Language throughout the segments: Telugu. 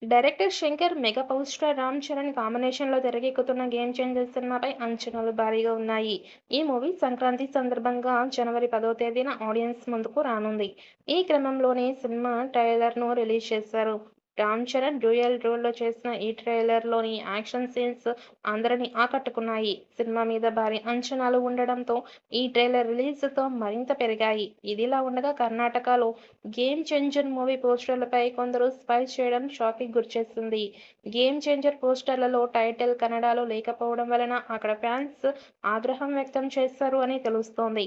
Director Shankar, mega power star Ram Charan కాంబినేషన్‌లో తెరకెక్కుతున్న 'గేమ్ చేంజర్' సినిమాపై అంచనాలు భారీగా ఉన్నాయి. ఈ మూవీ సంక్రాంతి సందర్భంగా జనవరి 10వ తేదీన ఆడియన్స్ ముందుకు రానుంది. ఈ క్రమంలోనే సినిమా ట్రైలర్‌ను రిలీజ్ చేశారు. రామ్ చరణ్ డ్యూయల్ రోల్‌లో చేసిన ఈ ట్రైలర్‌లోని యాక్షన్ సీన్స్ అందరినీ ఆకట్టుకున్నాయి. సినిమా మీద భారీ అంచనాలు ఉండడంతో ఈ ట్రైలర్ రిలీజ్‌తో మరింత పెరిగాయి. ఇదిలా ఉండగా కర్ణాటకలో 'గేమ్ చేంజర్' మూవీ పోస్టర్లపై కొందరు స్పై చేయడం షాక్‌కి గురిచేసింది. 'గేమ్ చేంజర్' పోస్టర్లలో టైటిల్ కన్నడలో లేకపోవడం వలన అక్కడ ఫ్యాన్స్ ఆగ్రహం వ్యక్తం చేశారు అని తెలుస్తోంది.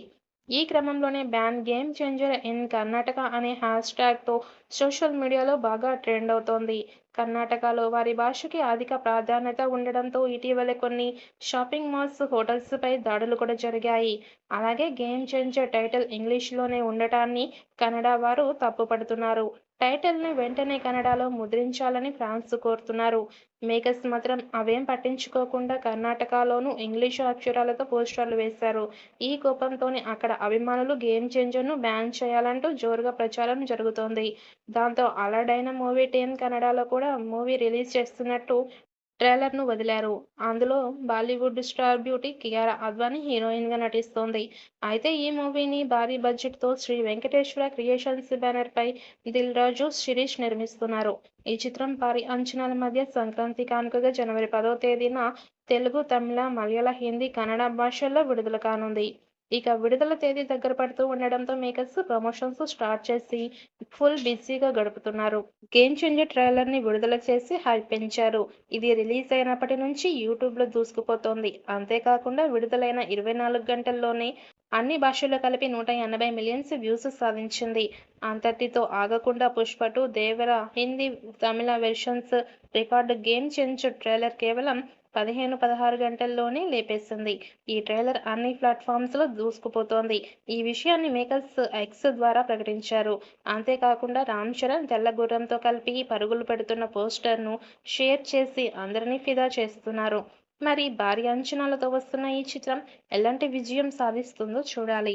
ఈ క్రమంలోనే ban game changer in Karnataka అనే హ్యాష్‌ట్యాగ్‌తో సోషల్ మీడియాలో బాగా ట్రెండ్ అవుతోంది. కర్ణాటకలో వారి భాషకి అధిక ప్రాధాన్యత ఉండడంతో ఇటీవలే కొన్ని షాపింగ్ మాల్స్, హోటల్స్‌పై దాడులు కూడా జరిగాయి. అలాగే 'గేమ్ చేంజర్' టైటిల్ ఇంగ్లీష్‌లోనే ఉండటాన్ని కన్నడ వారు తప్పుపడుతున్నారు. టైటిల్‌ని వెంటనే కన్నడలో ముద్రించాలని ఫ్యాన్స్ కోరుతున్నారు. మేకర్స్ మాత్రం అవేం పట్టించుకోకుండా కర్ణాటకలోనూ ఇంగ్లీషు అక్షరాలతో పోస్టర్లు వేశారు. ఈ కోపంతోనే అక్కడ అభిమానులు 'గేమ్ చేంజర్'ను బ్యాన్ చేయాలంటూ జోరుగా ప్రచారం జరుగుతోంది. దాంతో అలర్టైన మూవీ టీమ్ కన్నడలో కూడా మూవీ రిలీజ్ చేస్తున్నట్టు ట్రైలర్‌ను వదిలారు. అందులో బాలీవుడ్ స్టార్ బ్యూటీ కియారా అద్వానీ హీరోయిన్‌గా నటిస్తోంది. అయితే ఈ మూవీని భారీ బడ్జెట్‌తో శ్రీ వెంకటేశ్వర క్రియేషన్స్ బ్యానర్‌పై దిల్ రాజు, శిరీష్ నిర్మిస్తున్నారు. ఈ చిత్రం భారీ అంచనాల మధ్య సంక్రాంతి కానుకగా జనవరి 10వ తేదీన తెలుగు, తమిళ, మలయాళ, హిందీ, కన్నడ భాషల్లో విడుదల కానుంది. ఇక విడుదల తేదీ దగ్గర పడుతూ ఉండడంతో మేకర్స్ ప్రమోషన్స్ స్టార్ట్ చేసి ఫుల్ బిజీగా గడుపుతున్నారు. 'గేమ్ చేంజర్' ట్రైలర్‌ని విడుదల చేసి హైప్ పెంచారు. ఇది రిలీజ్ అయినప్పటి నుంచి యూట్యూబ్‌లో దూసుకుపోతోంది. అంతేకాకుండా విడుదలైన 24 గంటల్లోనే అన్ని భాషల్లో కలిపి 180 మిలియన్స్ వ్యూస్ సాధించింది. అంతటితో ఆగకుండా 'Pushpa 2', 'Devara' Hindi, Tamil versions record 'game changer' trailer కేవలం 15, 16 గంటల్లోనే లేపేసింది. ఈ ట్రైలర్ అన్ని ప్లాట్‌ఫామ్స్‌లో దూసుకుపోతోంది. ఈ విషయాన్ని మేకర్స్ ఎక్స్ ద్వారా ప్రకటించారు. అంతేకాకుండా రామ్ చరణ్ తెల్ల గుర్రంతో కలిపి పరుగులు పెడుతున్న పోస్టర్‌ను షేర్ చేసి అందరినీ ఫిదా చేస్తున్నారు. మరి భారీ అంచనాలతో వస్తున్న ఈ చిత్రం ఎలాంటి విజయం సాధిస్తుందో చూడాలి.